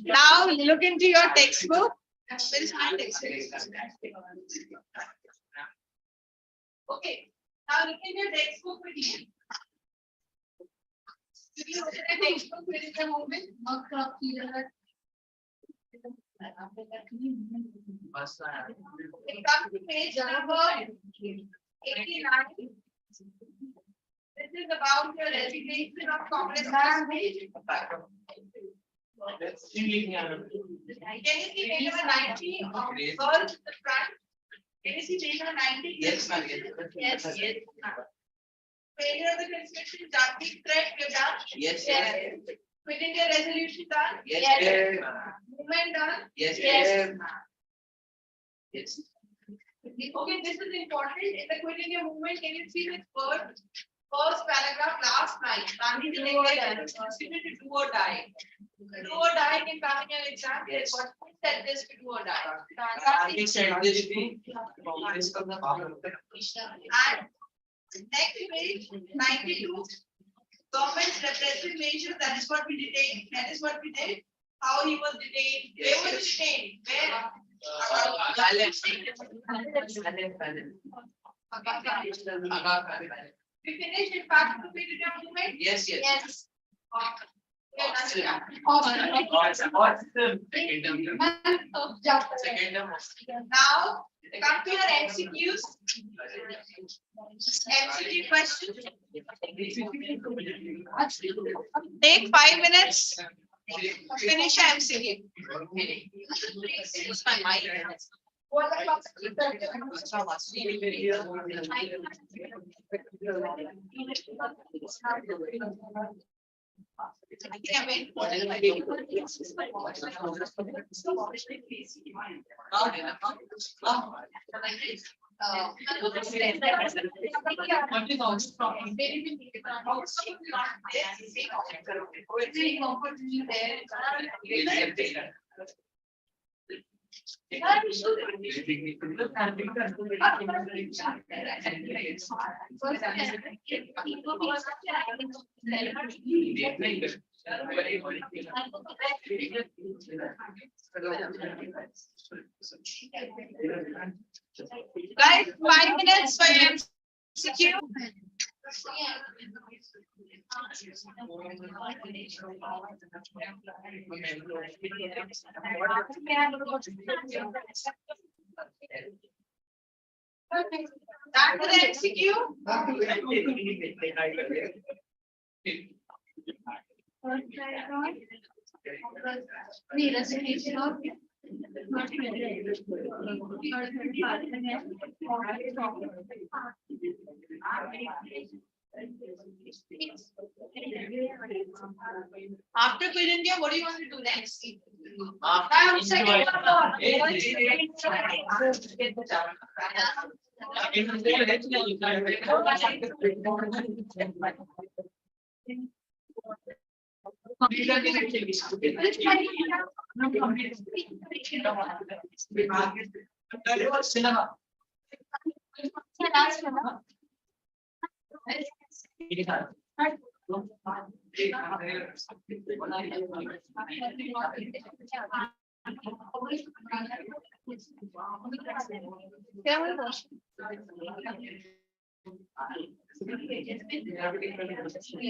now look into your textbook. Where is my textbook? Okay, now look in your textbook with you. If you look at the textbook, where is the movement? It comes to page number 89. This is about your resignation of Congress. Can you see page number 90 of girls at the front? Can you see page number 90? Yes, ma'am. Yes. Failure of the conscription Jati threat we've done? Yes. Quit India resolution done? Yes. Movement done? Yes. Okay, this is important. In the Quit India movement, can you see this first paragraph last line? Gandhi declared to do or die. Do or die can come in your exam. Yes. What said this to do or die? Gandhi said this to Congress of the power. And next page 92. Government's repressive measures. That is what we detained. That is what we did. How he was detained. Where was he detained? Where? We finished in fact to be the movement. Yes. Now come to your MCQs. MCQ question. Take 5 minutes. Finish your MCQ. Use my mic. Guys, 5 minutes for MCQ. Back to the MCQ. The resignation of after Quit India, what do you want to do next?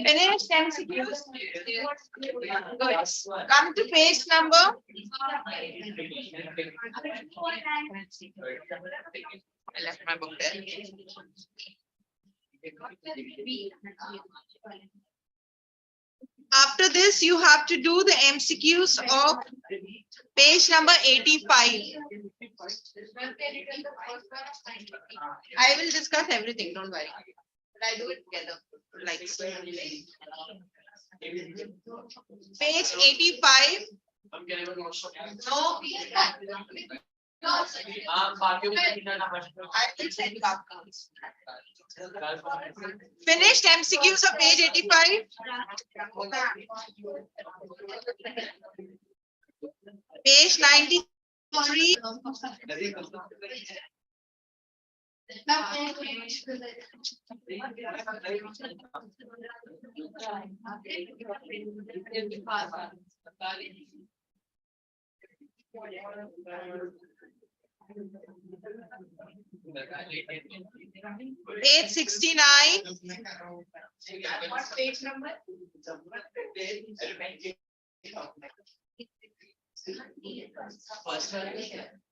Finished MCQs. Good. Come to page number. I left my book there. After this, you have to do the MCQs of page number 85. I will discuss everything, don't worry. But I do it together. Like page 85. हम क्या level notes हो No. बाकियों को नहीं करना पड़ता I will send you outcomes. Finished MCQs of page 85. Page 93. Page 69. What page number?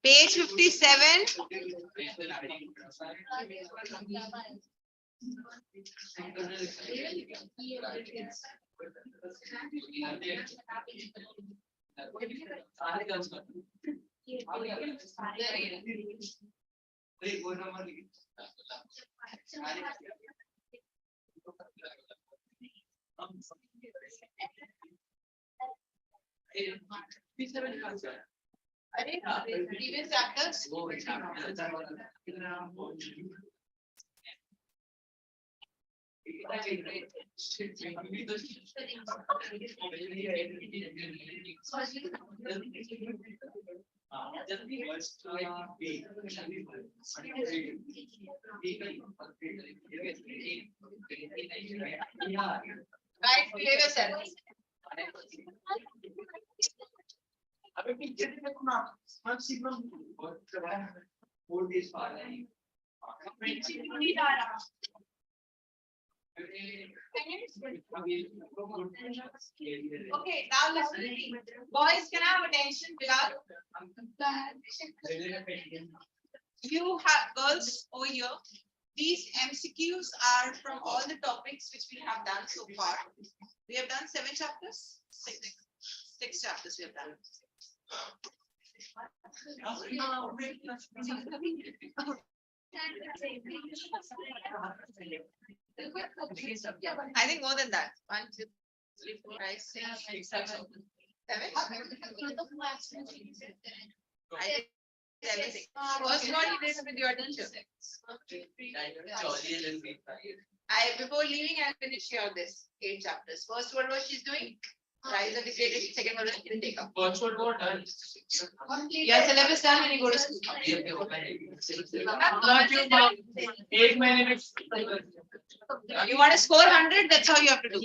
Page 57. Previous chapters. Right, behave yourself. अबे पीछे से देखो ना स्मार्ट सिग्नल बोल दिस पार है Okay, now listen. Boys, can I have attention, Bilal? You have girls over here. These MCQs are from all the topics which we have done so far. We have done 7 chapters. 6 chapters we have done. I think more than that. 1, 2, 3, 4, 5, 6, 7. 7? I did everything. First one you did with your teacher. Before leaving, I finished here this 8 chapters. First one was she's doing. Rise of dictatorship. Second one was didn't take up. First one what done Your syllabus done when you go to school. एक महीने में You want to score 100? That's how you have to do.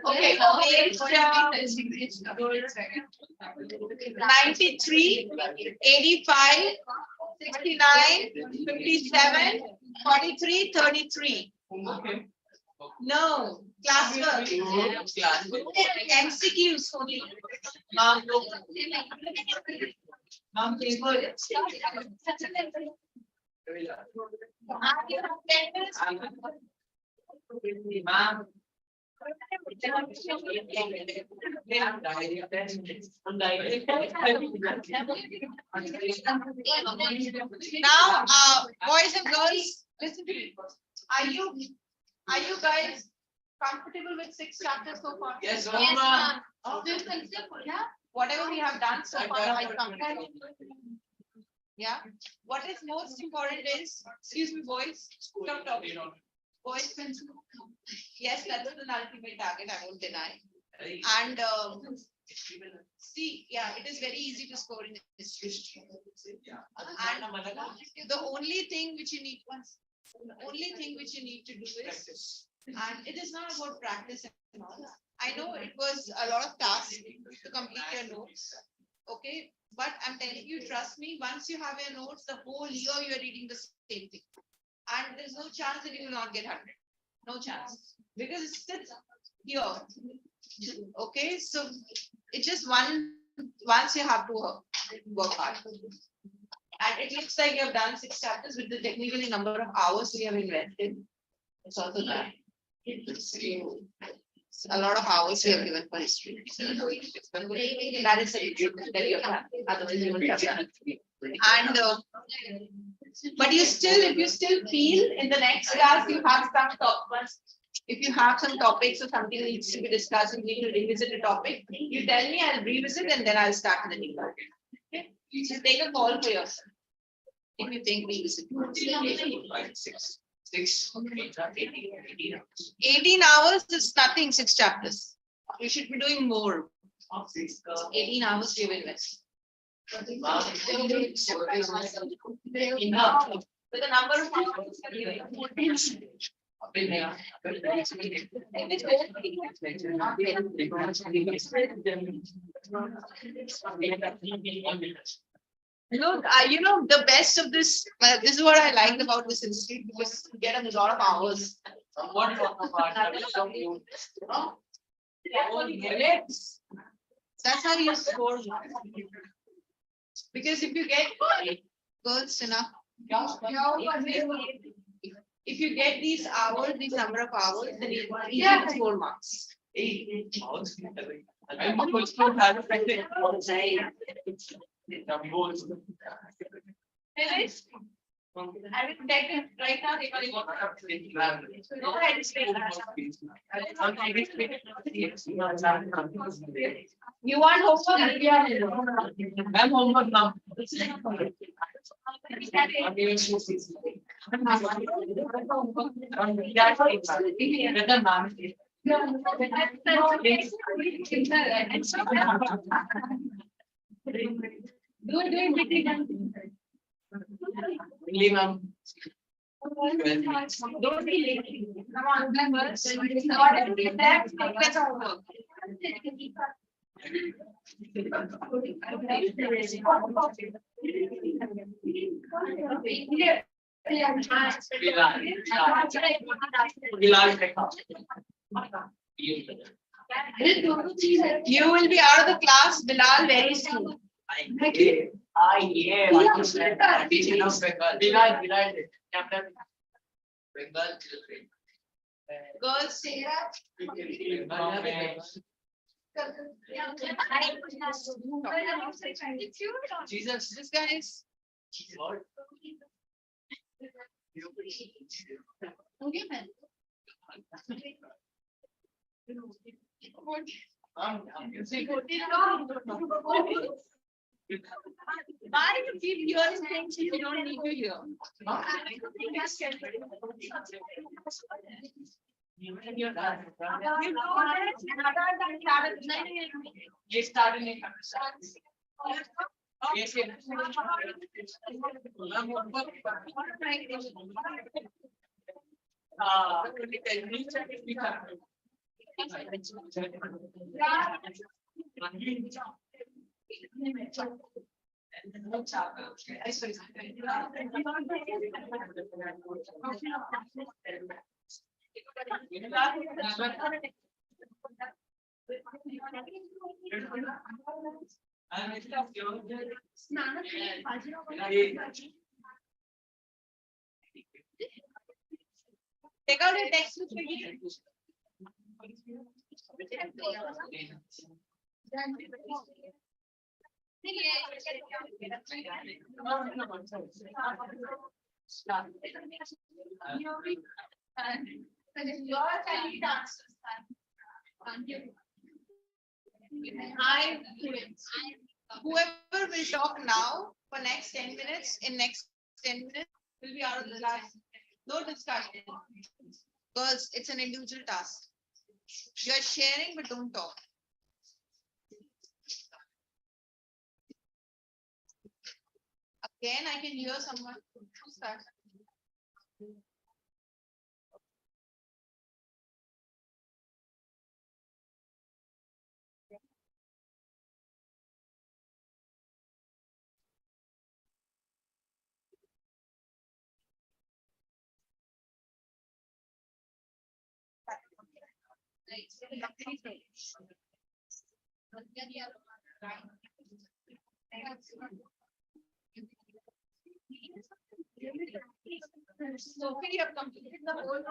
Okay. Page 93, 85, 69, 57, 43, 33. okay No, classwork. MCQs. नाम paper ma'am Now, boys and girls, listen to me. Are you guys comfortable with 6 chapters so far? Yes, ma'am. Whatever we have done so far, are you comfortable? Yeah. What is most important is, excuse me, boys, stop talking. Boys, yes, that's the ultimate target. I won't deny. And see, yeah, it is very easy to score in history. And the only thing which you need to do is, and it is not about practice and all. I know it was a lot of tasks to complete your notes. Okay, but I'm telling you, trust me, once you have your notes, the whole year you are reading the same thing. And there's no chance that you will not get 100. No chance. Because it's still here. Okay, so it's just once you have to work hard. And it looks like you have done 6 chapters with the technically number of hours we have invested. It's also that. A lot of hours we have given for history. That is the issue that you have. Otherwise you wouldn't have done it. And but you still, if you still feel in the next class you have some If you have some topics or something that needs to be discussed, and you need to revisit a topic, you tell me, I'll revisit and then I'll start the new one. Okay, so take a call for yourself. If you think revisit. 18 hours is nothing, 6 chapters. You should be doing more. 18 hours you will invest. Enough. With the number of Look, the best of this, this is what I liked about this institute because you get a lot of hours. That's how you score. Because if you get girls enough, if you get these hours, these number of hours, then you get 4 marks. I will take it right now. You want homework? I'm homework now. Don't be late. Come on, that's homework. You will be out of the class, Bilal, very soon. Girls, Jesus, this guy is. Okay, man. Why do you keep hearing things if you don't need to hear? Take out your textbook again. Whoever will talk now for next 10 minutes, in next 10 minutes, will be out of the class. No discussion. Girls, it's an individual task. You're sharing, but don't talk. Again, I can hear someone. Who's that? So, you have completed the whole.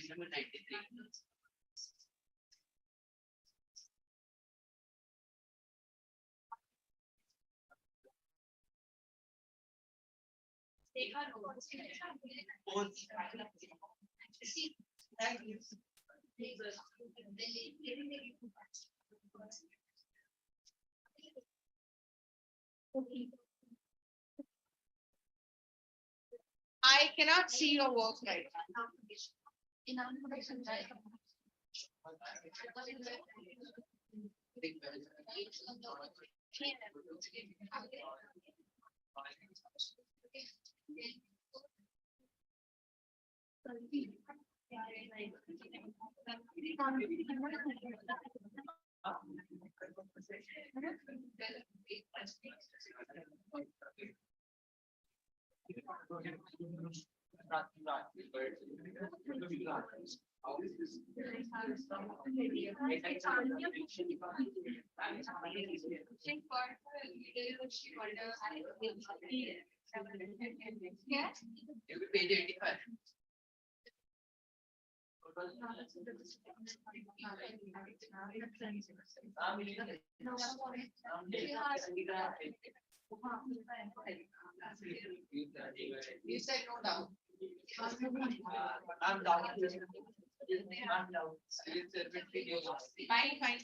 December 93. I cannot see your work right now. You paid 85. You said no doubt. I'm down. I'm down. Fine, fine.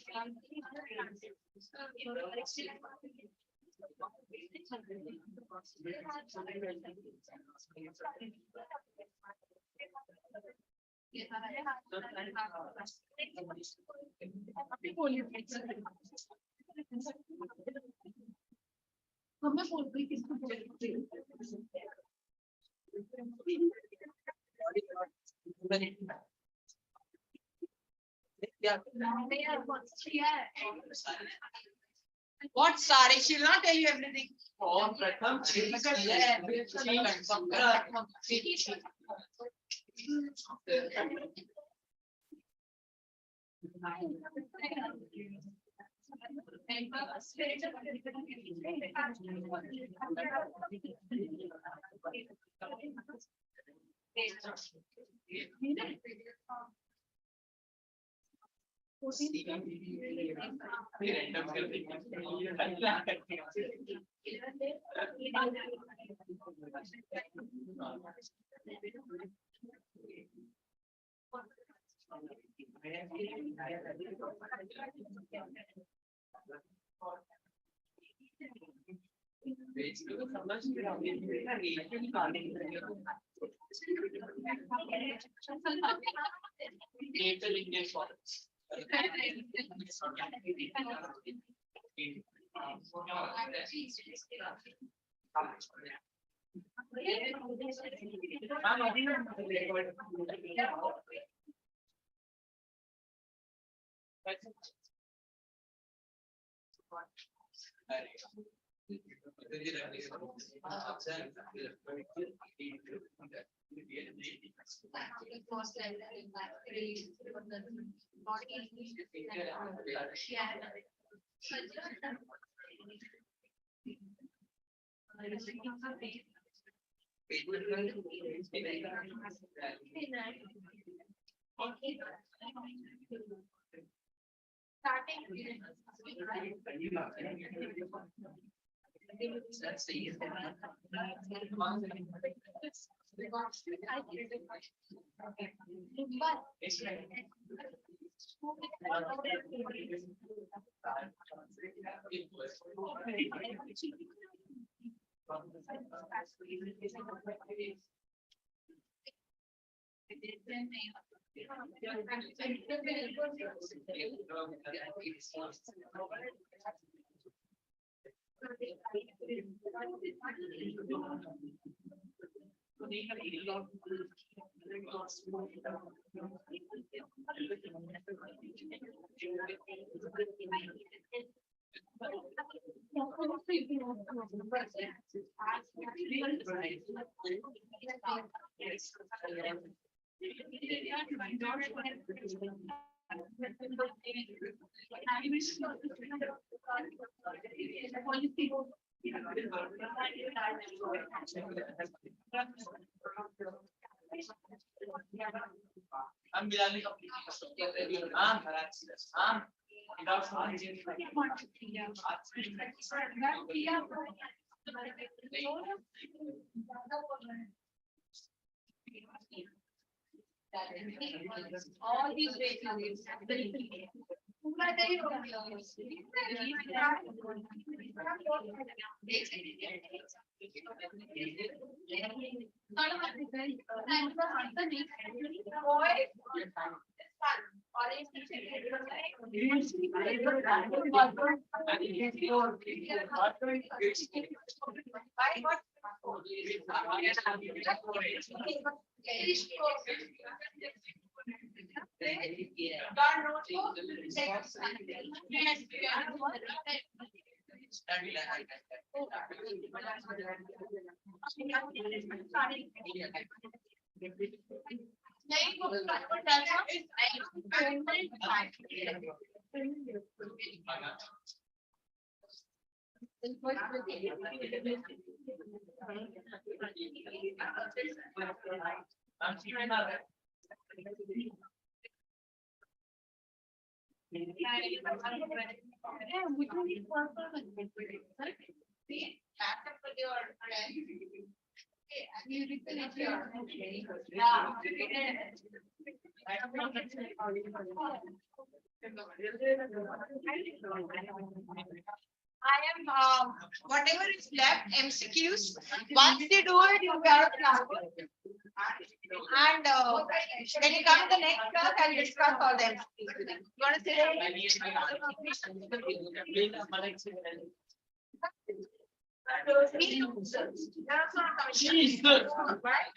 What, sorry, she'll not tell you everything. और प्रथम I'm Bilal company. I'm All these ways. I am whatever is left MCQs. Once they do it, you got it. And when you come to the next class, I'll discuss all them. You want to say? Jesus. Right?